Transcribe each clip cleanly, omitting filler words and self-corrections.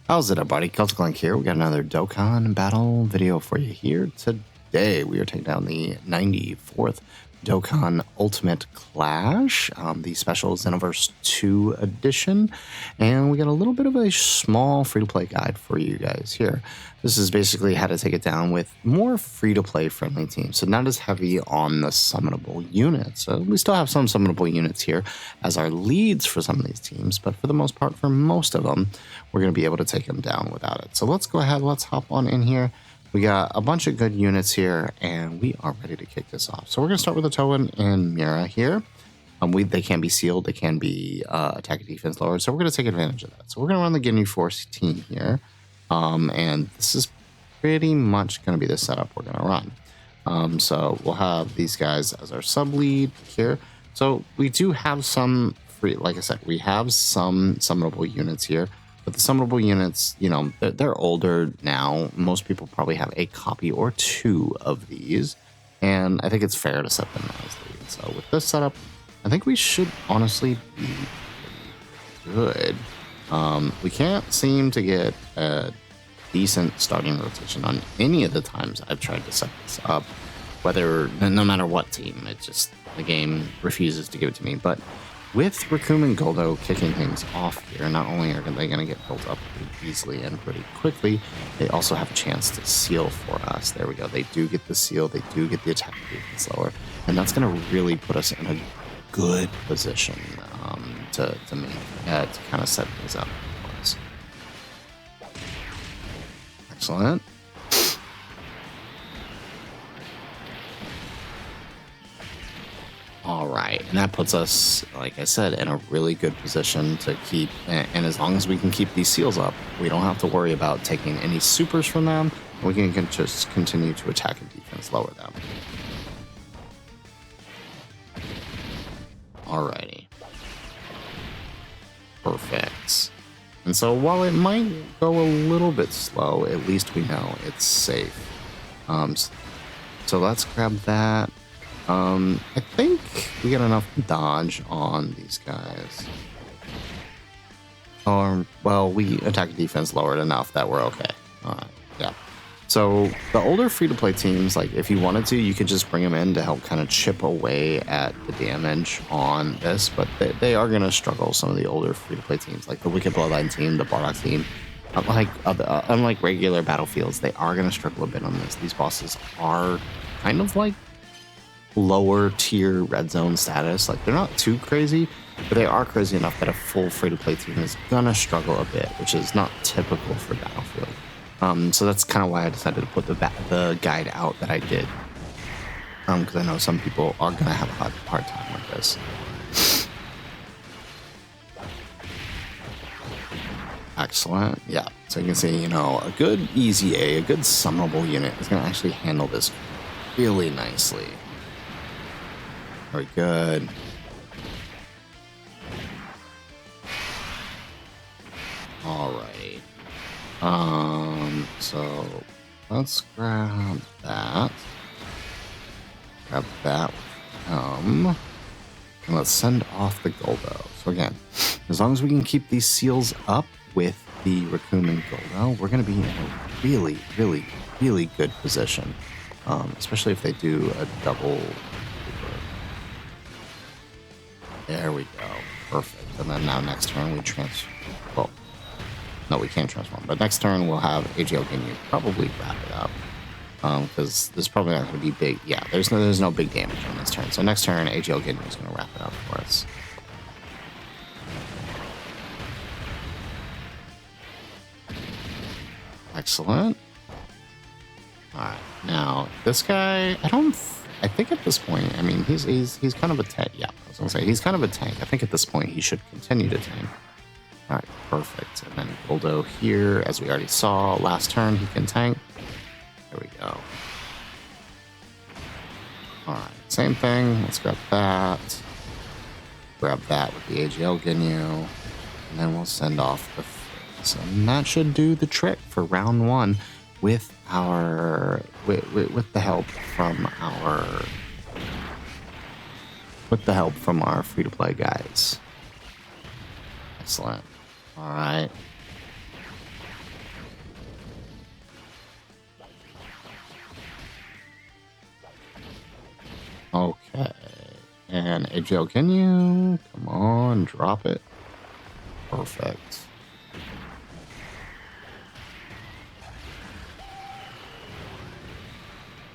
How's it, everybody? Celtic Link here. We got another Dokkan Battle video for you here today. We are taking down the 94th Dokkan Ultimate Clash, the special XENOVERSE 2 edition, and we got a little bit of a small free-to-play guide for you guys here. This is basically how to take it down with more free-to-play friendly teams, so not as heavy on the summonable units. We still have some summonable units here as our leads for some of these teams, but for the most part, for most of them, we're going to be able to take them down without it. So let's go ahead, let's hop on in here. We got a bunch of good units here, and we are ready to kick this off. So we're going to start with the Toen and Mira here. They can be sealed, they can be attack and defense lowered, so we're going to take advantage of that. So we're going to run the Ginyu Force team here, and this is pretty much going to be the setup we're going to run. So we'll have these guys as our sub-lead here. So we do have some free, like I said, we have some summonable units here. But the summonable units, you know, they're older now. Most people probably have a copy or two of these. And I think it's fair to set them as lead. So with this setup, I think we should honestly be good. We can't seem to get a decent starting rotation on any of the times I've tried to set this up. No matter what team, the game refuses to give it to me. But with Raccoon and Goldo kicking things off here, not only are they going to get built up pretty easily and pretty quickly, they also have a chance to seal for us. There we go. They do get the seal. They do get the attack defense lower. And that's going to really put us in a good position to kind of set things up for us. Excellent. All right, and that puts us, like I said, in a really good position to keep, and as long as we can keep these seals up, we don't have to worry about taking any supers from them. We can just continue to attack and defense lower them. Alrighty. Perfect. And so while it might go a little bit slow, at least we know it's safe. So let's grab that. I think we got enough dodge on these guys. Well, we attack defense lowered enough that we're okay. Alright, yeah. So the older free-to-play teams, like if you wanted to, you could just bring them in to help kind of chip away at the damage on this, but they are going to struggle, some of the older free-to-play teams, like the Wicked Bloodline team, the Bardock team. Unlike regular battlefields, they are going to struggle a bit on this. These bosses are kind of like lower tier red zone status. Like they're not too crazy, but they are crazy enough that a full free-to-play team is gonna struggle a bit, which is not typical for Battlefield. So that's kind of why I decided to put the guide out that I did, because I know some people are gonna have a hard time with this. Excellent. Yeah, so you can see, you know, a good easy A, a good summonable unit is gonna actually handle this really nicely. Very good. Alrighty. So let's grab that. Grab that with him. And let's send off the Goldo. So again, as long as we can keep these seals up with the Raccoon and Goldo, we're going to be in a really, really, really good position. Especially if they do a double. There we go. Perfect. And then now next turn we well, no, we can't transform. But next turn we'll have AGL Ginyu probably wrap it up. Because there's probably not going to be big. Yeah, there's no big damage on this turn. So next turn AGL Ginyu is going to wrap it up for us. Excellent. Alright, now this guy, I think at this point, I mean, he's kind of a tank. Yeah, I was gonna say he's kind of a tank. I think at this point he should continue to tank. All right, perfect. And then Goldo here, as we already saw last turn, he can tank. There we go. All right, same thing. Let's grab that. Grab that with the AGL Ginyu, and then we'll send off the Fritz. And that should do the trick for round one with the help from our free-to-play guys. Excellent. All right. AGL, can you? Come on, drop it. Perfect.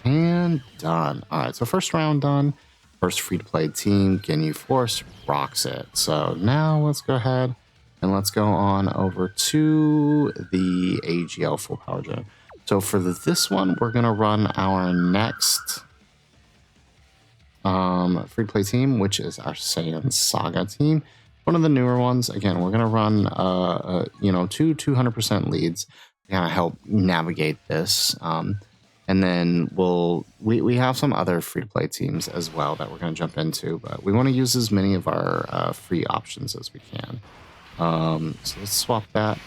And done. All right, so first round done. First free-to-play team, Ginyu Force, rocks it. So now let's go ahead and let's go on over to the AGL full power gen. So for this one, we're going to run our next free-to-play team, which is our Saiyan Saga team. One of the newer ones. Again, we're going to run, two 200% leads to kind of help navigate this. And then we have some other free-to-play teams as well that we're going to jump into, but we want to use as many of our free options as we can. So let's swap that.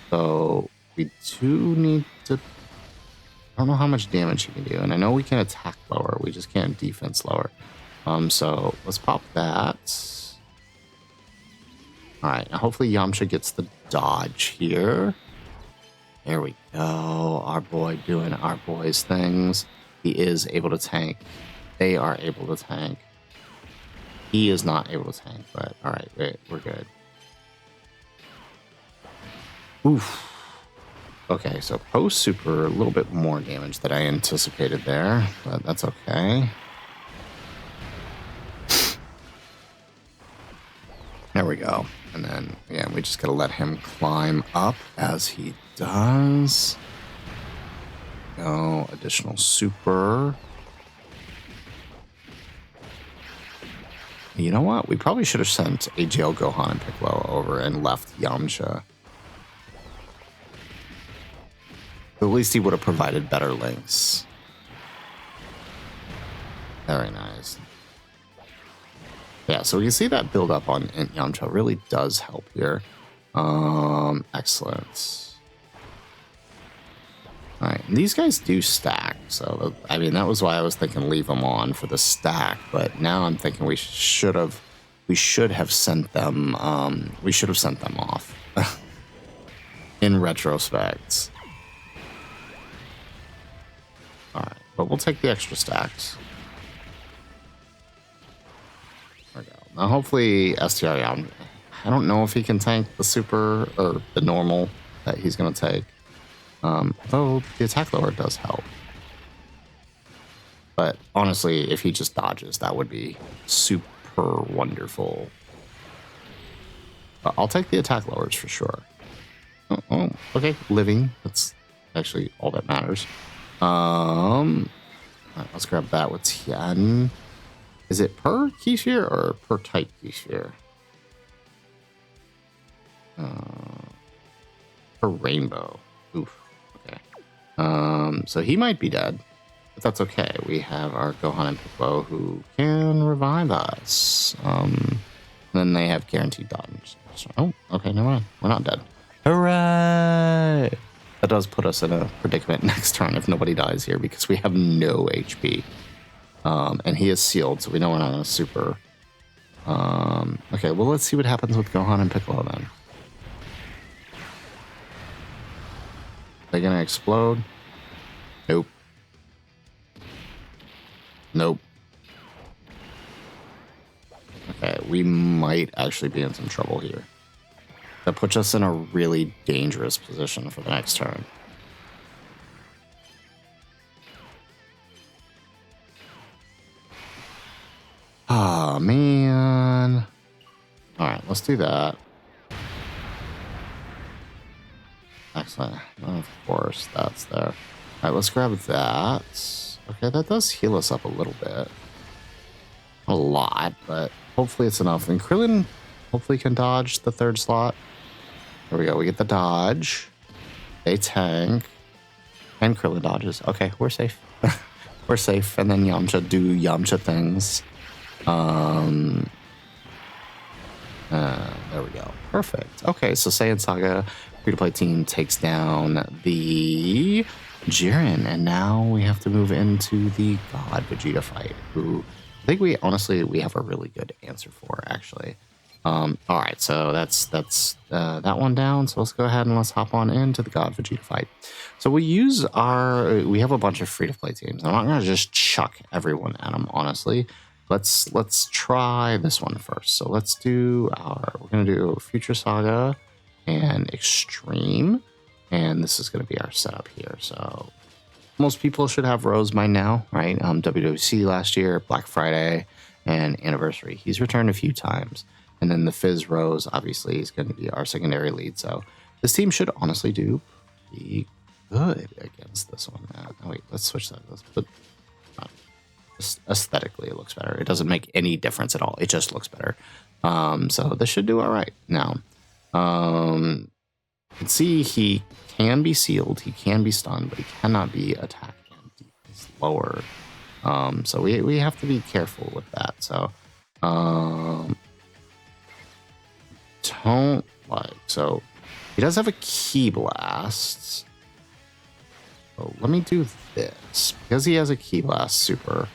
So we do need to... I don't know how much damage he can do, and I know we can attack lower. We just can't defense lower. So let's pop that. All right, now hopefully Yamcha gets the dodge here. There we go. Our boy doing our boy's things. He is able to tank. They are able to tank. He is not able to tank, but all right, we're good. Oof. Okay, so post super, a little bit more damage than I anticipated there, but that's okay. There we go. And then, yeah, we just gotta let him climb up as he does. No additional super. You know what? We probably should have sent AGL, Gohan, and Piccolo over and left Yamcha. At least he would have provided better links. Very nice. Yeah, so we can see that build up on Yamcha really does help here. Excellent. All right, and these guys do stack, so I mean that was why I was thinking leave them on for the stack, but now I'm thinking we should have sent them. We should have sent them off. In retrospect. All right, but we'll take the extra stacks. There we go. Now, hopefully, STR, I don't know if he can tank the super or the normal that he's going to take. Though the attack lower does help. But honestly, if he just dodges, that would be super wonderful. But I'll take the attack lowers for sure. Oh, okay. Living. That's actually all that matters. All right, let's grab that with Tian. Is it per key sphere or per type key sphere? Per rainbow. Oof. Okay. So he might be dead, but that's okay. We have our Gohan and Piccolo who can revive us. Then they have guaranteed dodge. Oh, okay, never mind. We're not dead. Hooray! That does put us in a predicament next turn if nobody dies here because we have no HP. And he is sealed, so we know we're not going to super. Okay, well, let's see what happens with Gohan and Piccolo then. They're going to explode? Nope. Nope. Okay, we might actually be in some trouble here. That puts us in a really dangerous position for the next turn. Ah, man. All right, let's do that. Excellent. Of course, that's there. All right, let's grab that. Okay, that does heal us up a little bit. A lot, but hopefully it's enough. And Krillin hopefully can dodge the third slot. There we go. We get the dodge. They tank. And Krillin dodges. Okay, we're safe. We're safe. And then Yamcha do Yamcha things. There we go. Perfect. Okay, so Saiyan Saga free-to-play team takes down the Jiren. And now we have to move into the God Vegeta fight, who I think we have a really good answer for, actually. All right, so that's that one down. So let's go ahead and let's hop on into the God Vegeta fight. So we have a bunch of free-to-play teams. I'm not going to just chuck everyone at them, honestly. Let's try this one first. So let's do we're gonna do Future Saga and Extreme, and this is gonna be our setup here. So most people should have Rose by now, right? WWC last year, Black Friday, and Anniversary. He's returned a few times, and then the Fizz Rose obviously is going to be our secondary lead. So this team should honestly do pretty good against this one. Oh wait, let's switch that. Let's put. Aesthetically it looks better. It doesn't make any difference at all. It just looks better. So this should do all right. Now you can see he can be sealed, he can be stunned, but he cannot be attacked. He's lower, so we have to be careful with that. So don't like, so he does have a Key Blast. So let me do this because he has a Key Blast super.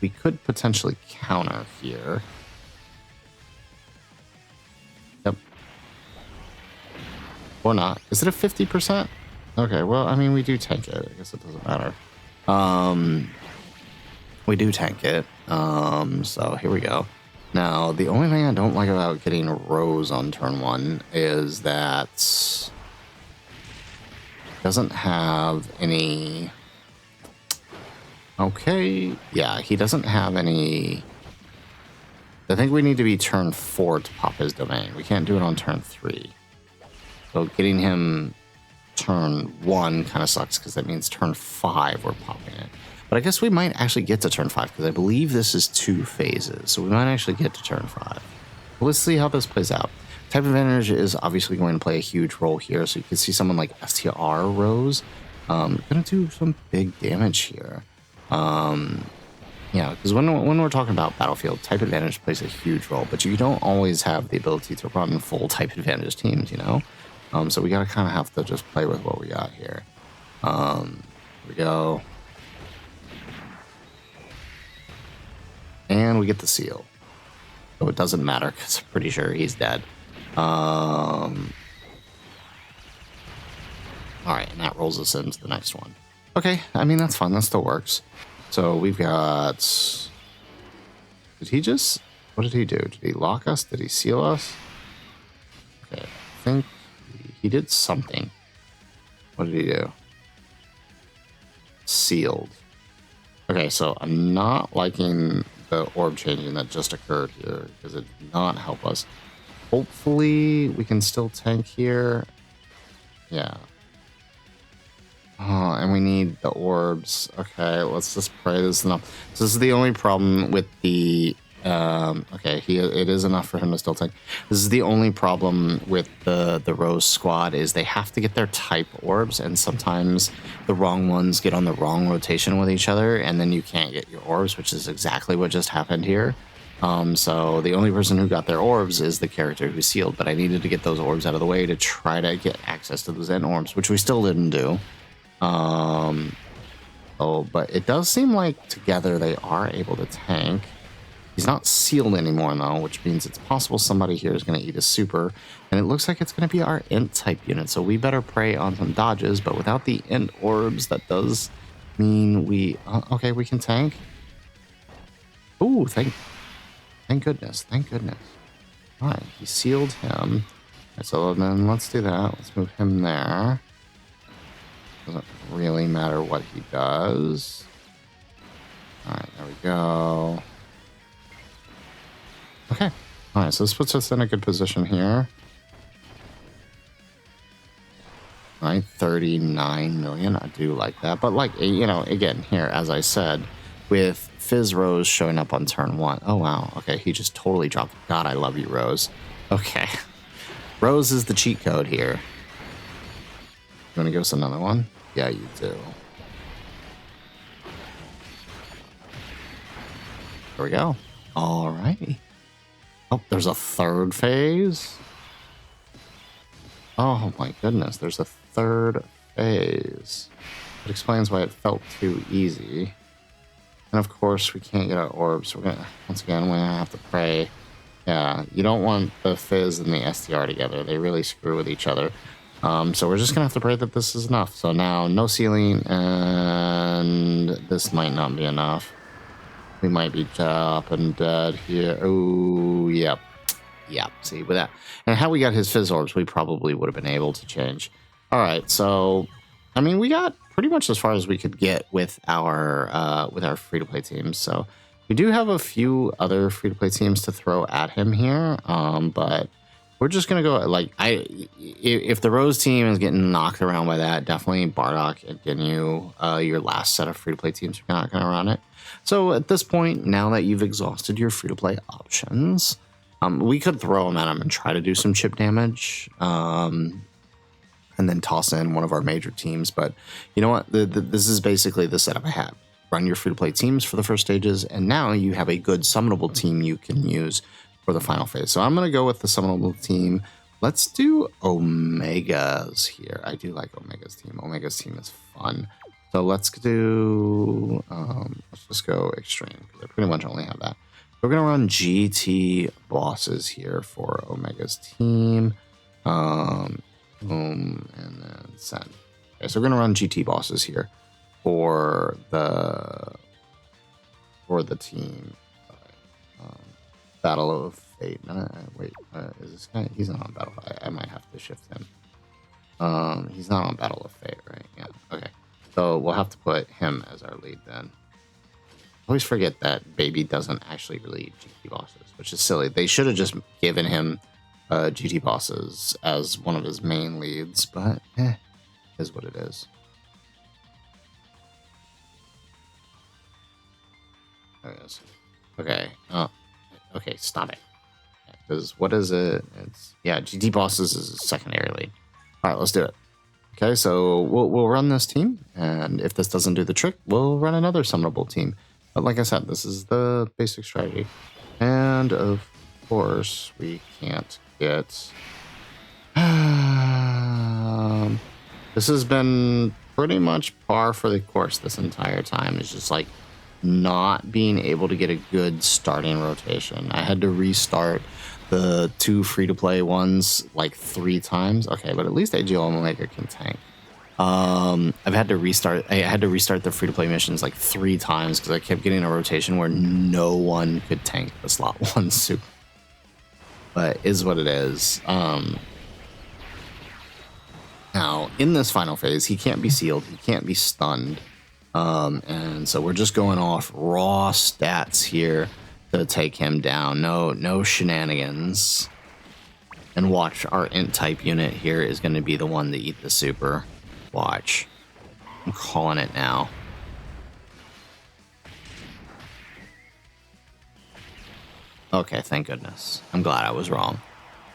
We could potentially counter here. Yep. Or not. Is it a 50%? Okay, well, I mean, we do tank it. I guess it doesn't matter. We do tank it. So here we go. Now, the only thing I don't like about getting a Rose on turn 1 is that it doesn't have any... Okay, yeah, he doesn't have any... I think we need to be turn 4 to pop his domain. We can't do it on turn 3. So getting him turn 1 kind of sucks because that means turn 5 we're popping it. But I guess we might actually get to turn 5 because I believe this is 2 phases. So we might actually get to turn 5. But let's see how this plays out. Type advantage is obviously going to play a huge role here. So you can see someone like STR Rose going to do some big damage here. Yeah, because when we're talking about Battlefield, type advantage plays a huge role, but you don't always have the ability to run full type advantage teams, you know? So we gotta kind of have to just play with what we got here. Here we go. And we get the seal. So it doesn't matter because I'm pretty sure he's dead. Alright, and that rolls us into the next one. Okay, I mean, that's fine. That still works. So we've got... Did he just... What did he do? Did he lock us? Did he seal us? Okay, I think he did something. What did he do? Sealed. Okay, so I'm not liking the orb changing that just occurred here because it did not help us. Hopefully we can still tank here. Yeah. Oh, and we need the orbs. Okay, let's just pray this is enough. So this is the only problem with the... okay, it is enough for him to still tank. This is the only problem with the Rose squad is they have to get their type orbs, and sometimes the wrong ones get on the wrong rotation with each other, and then you can't get your orbs, which is exactly what just happened here. So the only person who got their orbs is the character who's sealed, but I needed to get those orbs out of the way to try to get access to those end orbs, which we still didn't do. But it does seem like together they are able to tank. He's not sealed anymore though, which means it's possible somebody here is going to eat a super, and it looks like it's going to be our int type unit, so we better pray on some dodges. But without the int orbs, that does mean we okay, we can tank. Ooh, thank goodness, thank goodness. All right, he sealed him. Right, so then let's do that. Let's move him there. Doesn't really matter what he does. All right, there we go. Okay. All right, so this puts us in a good position here. All right, 39 million. I do like that. But like, you know, again, here, as I said, with Fizz Rose showing up on turn 1. Oh, wow. Okay, he just totally dropped. God, I love you, Rose. Okay. Rose is the cheat code here. You want to give us another one? Yeah, you do. There we go. All righty. Oh, there's a third phase. Oh my goodness, there's a third phase. It explains why it felt too easy. And of course, we can't get our orbs. So we're gonna, once again, we're gonna have to pray. Yeah, you don't want the Fizz and the STR together. They really screw with each other. So we're just gonna have to pray that this is enough. So now, no sealing, and this might not be enough. We might be up and dead here. Oh, yep. Yep. See, with that. And how we got his fizz orbs, we probably would have been able to change. All right. So, I mean, we got pretty much as far as we could get with our free-to-play teams. So we do have a few other free-to-play teams to throw at him here. But we're just going to go, like, if the Rose team is getting knocked around by that, definitely Bardock and Ginyu, your last set of free-to-play teams are not going to run it. So at this point, now that you've exhausted your free-to-play options, we could throw them at him and try to do some chip damage, and then toss in one of our major teams. But you know what? This is basically the setup I had. Run your free-to-play teams for the first stages, and now you have a good summonable team you can use for the final phase. So I'm going to go with the summonable team. Let's do Omega's here. I do like Omega's team. Omega's team is fun. So let's do, let's just go extreme, because I pretty much only have that. We're going to run GT bosses here for Omega's team. And then send. Okay, so we're going to run GT bosses here for the team. Battle of Fate. Wait, is this guy? He's not on Battle. I might have to shift him. He's not on Battle of Fate, right? Yeah. Okay. So we'll have to put him as our lead then. I always forget that Baby doesn't actually lead GT bosses, which is silly. They should have just given him GT bosses as one of his main leads, but is what it is. There it is. Okay. Okay, stop it. Because what is it? It's GT bosses is a secondary lead. All right, let's do it. Okay, so we'll run this team, and if this doesn't do the trick, we'll run another summonable team. But like I said, this is the basic strategy. And of course, we can't get... this has been pretty much par for the course this entire time. It's just like not being able to get a good starting rotation. I had to restart the 2 free-to-play ones like 3 times. Okay, but at least AGL Omega can tank. I had to restart the free-to-play missions like 3 times because I kept getting a rotation where no one could tank the slot 1 super. But is what it is. Now, in this final phase, he can't be sealed. He can't be stunned. And so we're just going off raw stats here to take him down. No shenanigans. And watch, our int type unit here is going to be the one to eat the super. Watch. I'm calling it now. Okay, thank goodness. I'm glad I was wrong.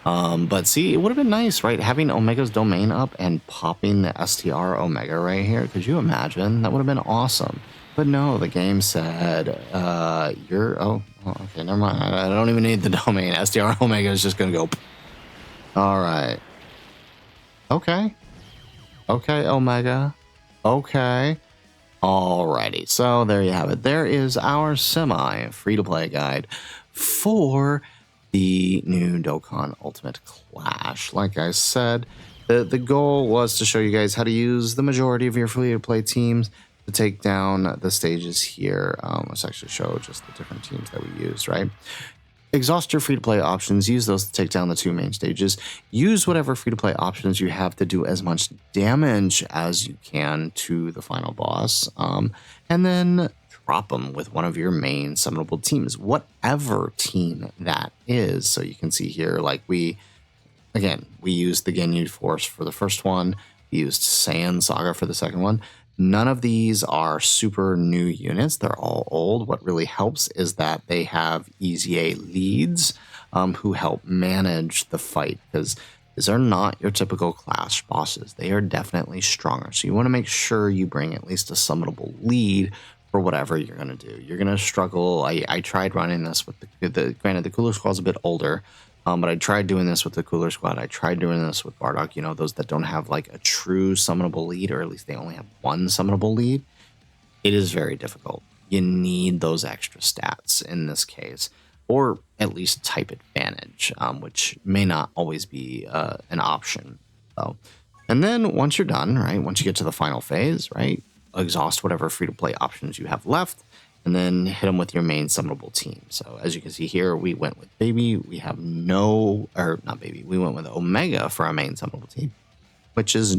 But see, it would have been nice, right? Having Omega's domain up and popping the STR Omega right here. Could you imagine? That would have been awesome. But no, the game said, oh, okay, never mind. I don't even need the domain. STR Omega is just going to go. All right. Okay. Okay, Omega. Okay. Alrighty. So there you have it. There is our semi free-to-play guide for the new Dokkan Ultimate Clash. Like I said, the goal was to show you guys how to use the majority of your free-to-play teams to take down the stages here. Let's actually show just the different teams that we used, right? Exhaust your free-to-play options. Use those to take down the 2 main stages. Use whatever free-to-play options you have to do as much damage as you can to the final boss. And then drop them with one of your main summonable teams, whatever team that is. So you can see here, like we used the Ginyu Force for the first one. We used Saiyan Saga for the second one. None of these are super new units. They're all old. What really helps is that they have EZA leads who help manage the fight, because these are not your typical Clash bosses. They are definitely stronger. So you want to make sure you bring at least a summonable lead for whatever you're going to do. You're going to struggle. I tried running this with granted, the Cooler Squad's a bit older, but I tried doing this with the Cooler Squad. I tried doing this with Bardock, you know, those that don't have like a true summonable lead, or at least they only have 1 summonable lead. It is very difficult. You need those extra stats in this case, or at least type advantage, which may not always be an option. So, and then once you're done, right, once you get to the final phase, right, exhaust whatever free-to-play options you have left, and then hit them with your main summonable team. So as you can see here, we went with Baby. We have no, or not Baby, we went with Omega for our main summonable team, which is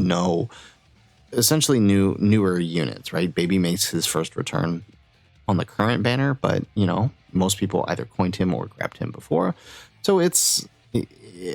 essentially newer units, right? Baby makes his first return on the current banner, but you know, most people either coined him or grabbed him before. So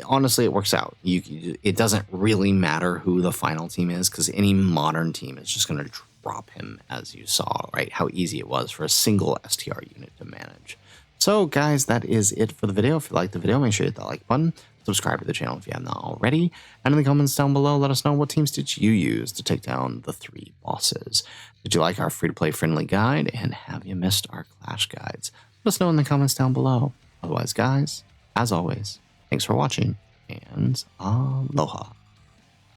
honestly, it works out. It doesn't really matter who the final team is, because any modern team is just going to drop him, as you saw, right? How easy it was for a single STR unit to manage. So guys, that is it for the video. If you liked the video, make sure you hit that like button. Subscribe to the channel if you have not already. And in the comments down below, let us know what teams did you use to take down the 3 bosses. Did you like our free-to-play friendly guide? And have you missed our Clash guides? Let us know in the comments down below. Otherwise, guys, as always, thanks for watching, and aloha.